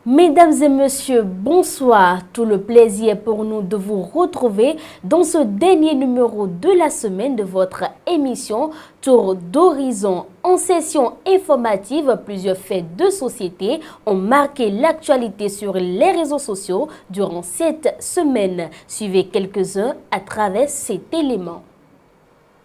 Mesdames et messieurs, bonsoir. Tout le plaisir pour nous de vous retrouver dans ce dernier numéro de la semaine de votre émission Tour d'horizon. En session informative, plusieurs faits de société ont marqué l'actualité sur les réseaux sociaux durant cette semaine. Suivez quelques-uns à travers cet élément.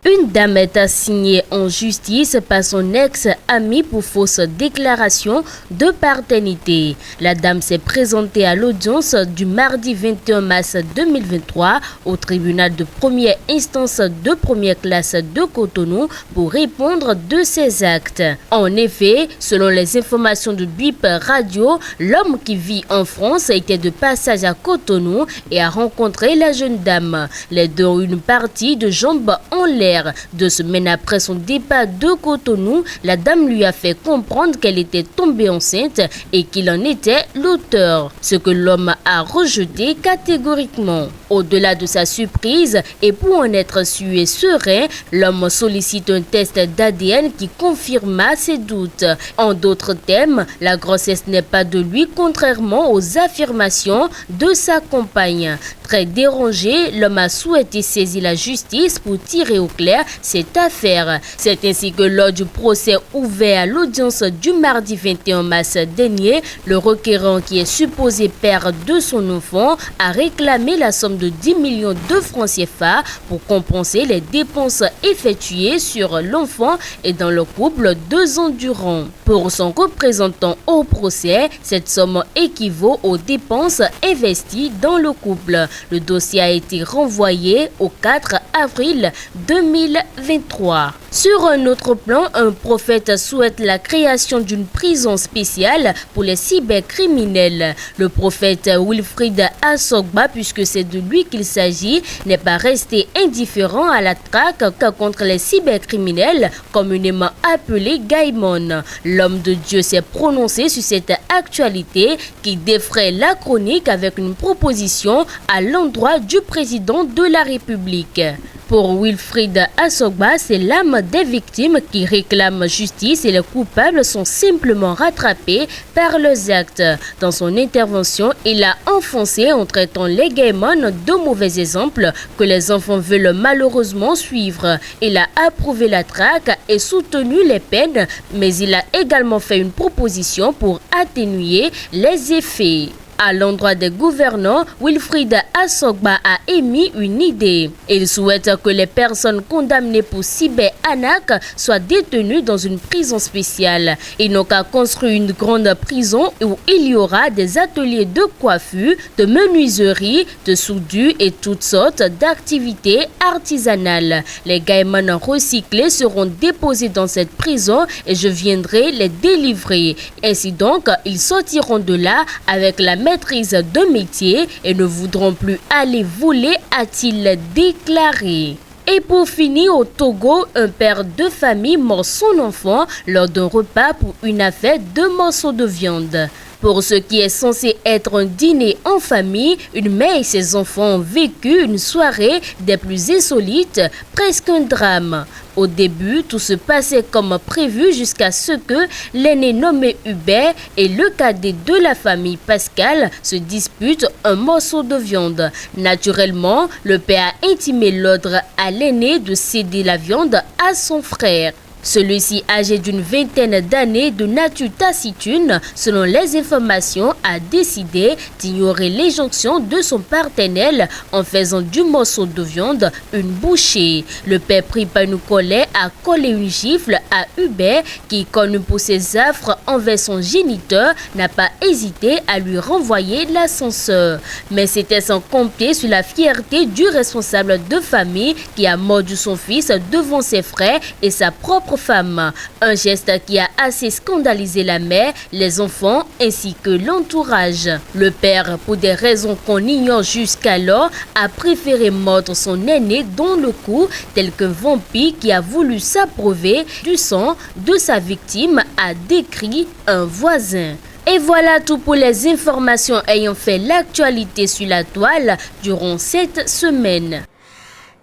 Une dame est assignée en justice par son ex-ami pour fausse déclaration de paternité. La dame s'est présentée à l'audience du mardi 21 mars 2023 au tribunal de première instance de première classe de Cotonou pour répondre de ses actes. En effet, selon les informations de BIP Radio, l'homme qui vit en France était de passage à Cotonou et a rencontré la jeune dame. Les deux ont une partie de jambes en l'air. 2 semaines après son départ de Cotonou, la dame lui a fait comprendre qu'elle était tombée enceinte et qu'il en était l'auteur, ce que l'homme a rejeté catégoriquement. Au-delà de sa surprise et pour en être sûr et serein, l'homme sollicite un test d'ADN qui confirma ses doutes. En d'autres termes, la grossesse n'est pas de lui, contrairement aux affirmations de sa compagne. Très dérangé, l'homme a souhaité saisir la justice pour tirer au clair cette affaire. C'est ainsi que lors du procès ouvert à l'audience du mardi 21 mars dernier, le requérant qui est supposé père de son enfant a réclamé la somme de 10 millions de francs CFA pour compenser les dépenses effectuées sur l'enfant et dans le couple 2 ans durant. Pour son représentant au procès, cette somme équivaut aux dépenses investies dans le couple. Le dossier a été renvoyé au 4 avril 2023. Sur un autre plan, un prophète souhaite la création d'une prison spéciale pour les cybercriminels. Le prophète Wilfried Assogba, puisque c'est de lui qu'il s'agit, n'est pas resté indifférent à la traque contre les cybercriminels, communément appelés Gaïmon. L'homme de Dieu s'est prononcé sur cette actualité qui défraie la chronique avec une proposition à l'endroit du président de la République. Pour Wilfried Assogba, c'est l'âme des victimes qui réclament justice et les coupables sont simplement rattrapés par leurs actes. Dans son intervention, il a enfoncé en traitant les Gaïmon de mauvais exemples que les enfants veulent malheureusement suivre. Il a approuvé la traque et soutenu les peines, mais il a également fait une proposition pour atténuer les effets. À l'endroit des gouvernants, Wilfried Assogba a émis une idée. Il souhaite que les personnes condamnées pour cyberarnaque soient détenues dans une prison spéciale. Ils n'ont qu'à construire une grande prison où il y aura des ateliers de coiffure, de menuiserie, de soudure et toutes sortes d'activités artisanales. Les Gaïmon recyclés seront déposés dans cette prison et je viendrai les délivrer. Ainsi donc, ils sortiront de là avec la maîtrise de métier et ne voudront plus aller voler, a-t-il déclaré. Et pour finir, au Togo, un père de famille mord son enfant lors d'un repas pour une affaire de morceaux de viande. Pour ce qui est censé être un dîner en famille, une mère et ses enfants ont vécu une soirée des plus insolites, presque un drame. Au début, tout se passait comme prévu jusqu'à ce que l'aîné nommé Hubert et le cadet de la famille Pascal se disputent un morceau de viande. Naturellement, le père a intimé l'ordre à l'aîné de céder la viande à son frère. Celui-ci, âgé d'une vingtaine d'années, de nature taciturne, selon les informations, a décidé d'ignorer l'injonction de son partenaire en faisant du morceau de viande une bouchée. Le père, pris par une colère, a collé une gifle à Hubert qui, connu pour ses affres envers son géniteur, n'a pas hésité à lui renvoyer l'ascenseur. Mais c'était sans compter sur la fierté du responsable de famille qui a mordu son fils devant ses frères et sa propre femme. Un geste qui a assez scandalisé la mère, les enfants ainsi que l'entourage. Le père, pour des raisons qu'on ignore jusqu'alors, a préféré mordre son aîné dans le cou, tel qu'un vampire qui a voulu s'abreuver du sang de sa victime, a décrit un voisin. Et voilà tout pour les informations ayant fait l'actualité sur la toile durant cette semaine.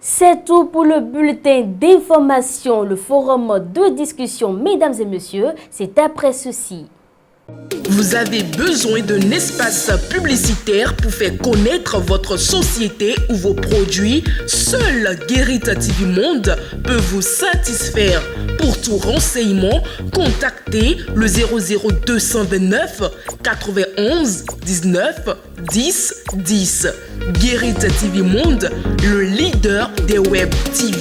C'est tout pour le bulletin d'information, le forum de discussion, mesdames et messieurs, c'est après ceci. Vous avez besoin d'un espace publicitaire pour faire connaître votre société ou vos produits? Seul Guérite TV Monde peut vous satisfaire. Pour tout renseignement, contactez le 00229 91 19 10 10. Guérite TV Monde, le leader des web TV.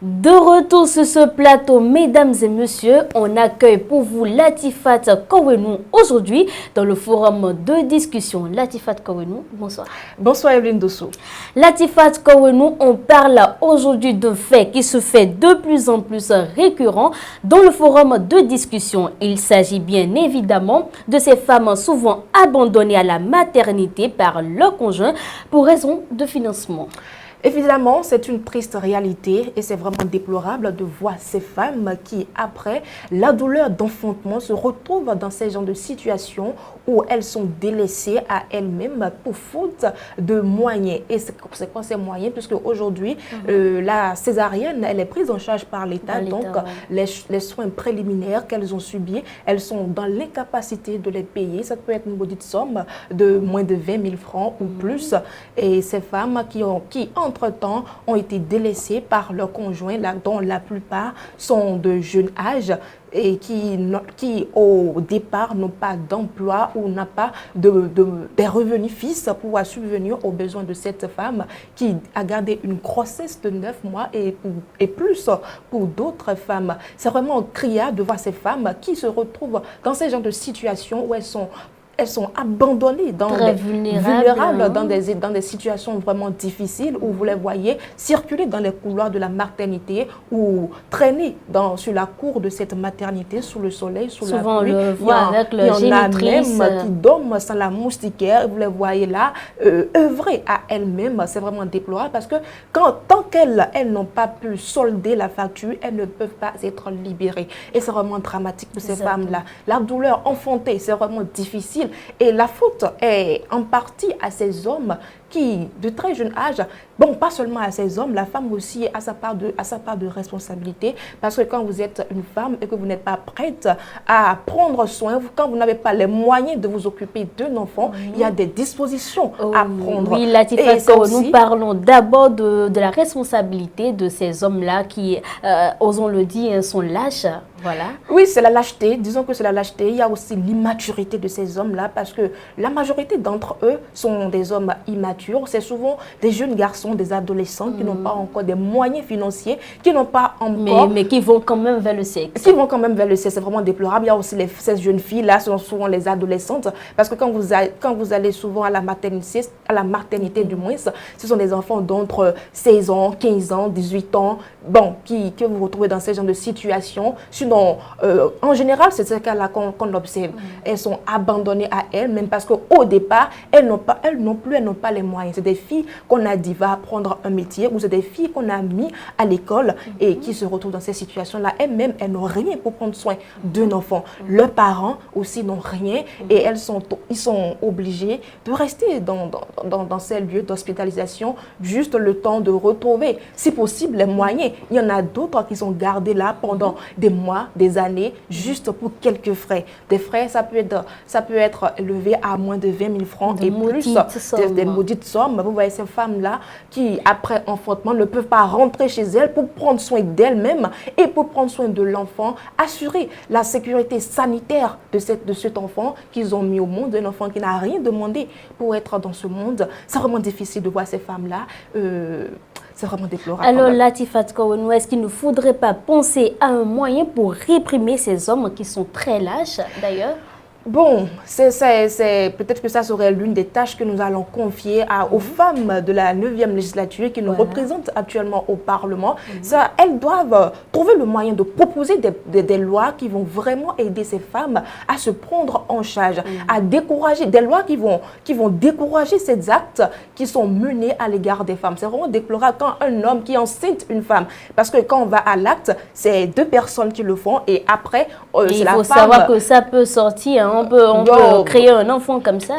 De retour sur ce plateau, mesdames et messieurs, on accueille pour vous Latifat Kowenou aujourd'hui dans le forum de discussion. Latifat Kowenou, bonsoir. Bonsoir Evelyne Dosso. Latifat Kowenou, on parle aujourd'hui d'un fait qui se fait de plus en plus récurrent dans le forum de discussion. Il s'agit bien évidemment de ces femmes souvent abandonnées à la maternité par leur conjoint pour raison de financement. Évidemment, c'est une triste réalité et c'est vraiment déplorable de voir ces femmes qui, après la douleur d'enfantement, se retrouvent dans ces genres de situations où elles sont délaissées à elles-mêmes pour faute de moyens. Et c'est quoi ces moyens? Puisque aujourd'hui, la césarienne, elle est prise en charge par l'État. Donc, les soins préliminaires qu'elles ont subis, elles sont dans l'incapacité de les payer. Ça peut être une maudite somme de moins de 20 000 francs ou plus. Et ces femmes qui entre-temps, ont été délaissées par leurs conjoints, dont la plupart sont de jeune âge et qui au départ n'ont pas d'emploi ou n'ont pas des revenus fixes pour pouvoir subvenir aux besoins de cette femme qui a gardé une grossesse de 9 mois et plus pour d'autres femmes. C'est vraiment criard de voir ces femmes qui se retrouvent dans ces genres de situations où elles sont abandonnées, vulnérables dans des situations vraiment difficiles où vous les voyez circuler dans les couloirs de la maternité ou traîner sur la cour de cette maternité sous le soleil, sous la pluie. Souvent on le voit avec le génitrice. Il y en a même qui dorment sans la moustiquaire. Vous les voyez là œuvrer à elles-mêmes. C'est vraiment déplorable parce que tant qu'elles n'ont pas pu solder la facture, elles ne peuvent pas être libérées. Et c'est vraiment dramatique pour ces femmes-là. La douleur enfantée, c'est vraiment difficile. Et la faute est en partie à ces hommes qui, de très jeune âge, bon, pas seulement à ces hommes, la femme aussi a sa part de responsabilité. Parce que quand vous êtes une femme et que vous n'êtes pas prête à prendre soin, quand vous n'avez pas les moyens de vous occuper d'un enfant, il y a des dispositions à prendre. Oui, Latifat, nous parlons d'abord de la responsabilité de ces hommes-là qui, osons le dire, sont lâches. Voilà. Oui, c'est la lâcheté. Disons que c'est la lâcheté. Il y a aussi l'immaturité de ces hommes-là parce que la majorité d'entre eux sont des hommes immatures. C'est souvent des jeunes garçons, des adolescents qui n'ont pas encore des moyens financiers, qui n'ont pas encore... Mais qui vont quand même vers le sexe. Qui vont quand même vers le sexe. C'est vraiment déplorable. Il y a aussi ces jeunes filles-là, ce sont souvent les adolescentes parce que quand vous allez souvent à la maternité du moins, ce sont des enfants d'entre 16 ans, 15 ans, 18 ans, bon, que vous retrouvez dans ces genres de situations. Sinon, en général, c'est ce cas-là qu'on observe. Elles sont abandonnées à elles-mêmes parce qu'au départ, elles n'ont pas les moyens. C'est des filles qu'on a dit va apprendre un métier ou c'est des filles qu'on a mis à l'école et qui se retrouvent dans ces situations-là. Elles-mêmes, elles n'ont rien pour prendre soin d'un enfant. Leurs parents aussi n'ont rien et ils sont obligés de rester dans ces lieux d'hospitalisation juste le temps de retrouver, si possible, les moyens. Il y en a d'autres qui sont gardés là pendant des mois, des années, juste pour quelques frais. Des frais, ça peut être élevé à moins de 20 000 francs et plus, des maudites sommes. Vous voyez ces femmes-là qui, après enfantement, ne peuvent pas rentrer chez elles pour prendre soin d'elles-mêmes et pour prendre soin de l'enfant, assurer la sécurité sanitaire de cet enfant qu'ils ont mis au monde, un enfant qui n'a rien demandé pour être dans ce monde. C'est vraiment difficile de voir ces femmes-là. C'est vraiment déplorable. Alors, Latifat Kowenou, est-ce qu'il ne faudrait pas penser à un moyen pour réprimer ces hommes qui sont très lâches, d'ailleurs? Bon, peut-être que ça serait l'une des tâches que nous allons confier aux femmes de la 9e législature qui nous représentent actuellement au Parlement. Elles doivent trouver le moyen de proposer des lois qui vont vraiment aider ces femmes à se prendre en charge, à décourager, des lois qui vont décourager ces actes qui sont menés à l'égard des femmes. C'est vraiment déplorable quand un homme qui enceinte une femme, parce que quand on va à l'acte, c'est deux personnes qui le font et après, c'est la femme. Il faut savoir que ça peut sortir on peut créer un enfant comme ça.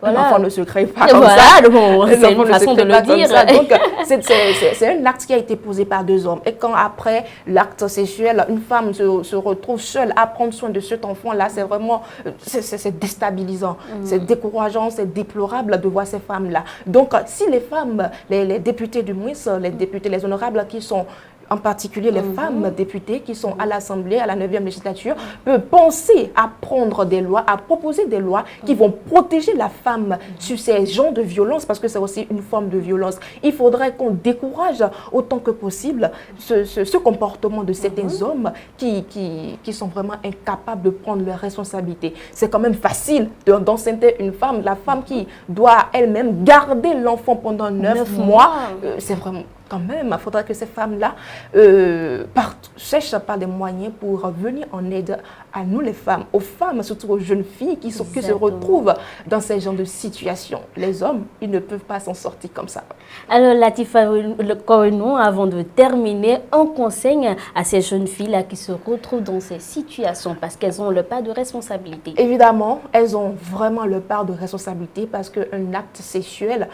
Voilà. Un enfant ne se crée pas comme ça. C'est une façon de le dire. Donc, c'est un acte qui a été posé par 2 hommes. Et quand après l'acte sexuel, une femme se retrouve seule à prendre soin de cet enfant-là, c'est vraiment c'est déstabilisant, c'est décourageant, c'est déplorable de voir ces femmes-là. Donc, si les femmes, les députés du MOUIS, les députés, les honorables qui sont en particulier les femmes députées qui sont à l'Assemblée, à la 9e législature, peuvent penser à prendre des lois, à proposer des lois qui vont protéger la femme sur ces genres de violence, parce que c'est aussi une forme de violence. Il faudrait qu'on décourage autant que possible ce comportement de certains hommes qui sont vraiment incapables de prendre leurs responsabilités. C'est quand même facile d'enceinte une femme, la femme qui doit elle-même garder l'enfant pendant 9 mois. C'est vraiment... Quand même, il faudra que ces femmes-là cherchent par des moyens pour venir en aide à nous les femmes, aux femmes, surtout aux jeunes filles qui se retrouvent dans ces genres de situations. Les hommes, ils ne peuvent pas s'en sortir comme ça. Alors Latifa Kouenou, avant de terminer, on conseille à ces jeunes filles-là qui se retrouvent dans ces situations parce qu'elles ont le part de responsabilité. Évidemment, elles ont vraiment le part de responsabilité parce qu'un acte sexuel,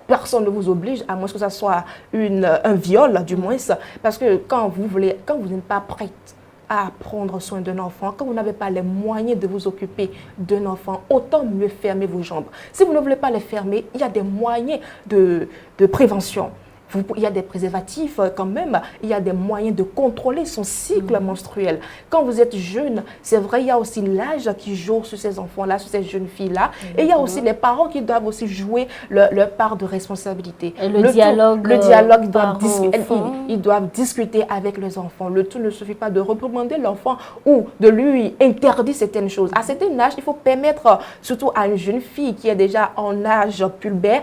personne ne vous oblige, à moins que ça soit un viol du moins, parce que quand vous n'êtes pas prête à prendre soin d'un enfant, quand vous n'avez pas les moyens de vous occuper d'un enfant, autant mieux fermer vos jambes. Si vous ne voulez pas les fermer, il y a des moyens de prévention. Il y a des préservatifs quand même, il y a des moyens de contrôler son cycle menstruel. Quand vous êtes jeune, c'est vrai, il y a aussi l'âge qui joue sur ces enfants-là, sur ces jeunes filles-là. Et il y a aussi les parents qui doivent aussi jouer leur part de responsabilité. Et le dialogue, ils doivent discuter avec les enfants. Le tout ne suffit pas de reprimander l'enfant ou de lui interdire certaines choses. À certain âge, il faut permettre, surtout à une jeune fille qui est déjà en âge pubère,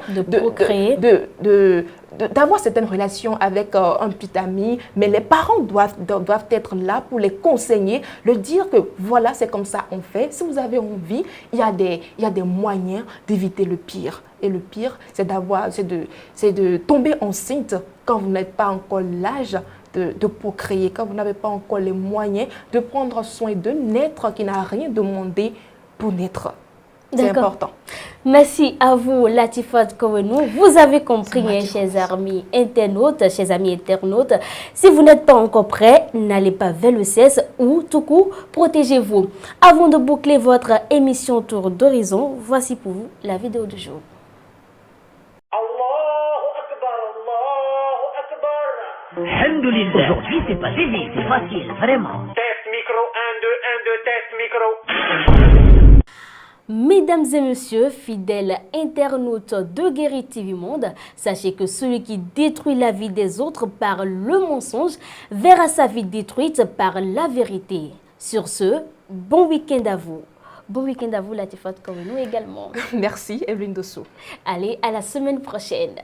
d'avoir certaines relations avec un petit ami, mais les parents doivent être là pour les conseiller, leur dire que voilà, c'est comme ça on fait. Si vous avez envie, il y a des moyens d'éviter le pire. Et le pire, c'est de tomber enceinte quand vous n'êtes pas encore l'âge de procréer, quand vous n'avez pas encore les moyens de prendre soin d'un être qui n'a rien demandé pour naître. C'est important. Merci à vous, Latifa Kouenou. Vous avez compris, chers amis internautes, si vous n'êtes pas encore prêts, n'allez pas vers le CES ou tout court, protégez-vous. Avant de boucler votre émission Tour d'Horizon, voici pour vous la vidéo du jour. Aujourd'hui, c'est pas difficile, c'est facile, vraiment. Test micro, 1, 2, 1, 2, test micro. Mesdames et messieurs, fidèles internautes de Guéri TV Monde, sachez que celui qui détruit la vie des autres par le mensonge verra sa vie détruite par la vérité. Sur ce, bon week-end à vous. Bon week-end à vous, Latifa Kouenou également. Merci, Evelyne Dossou. Allez, à la semaine prochaine.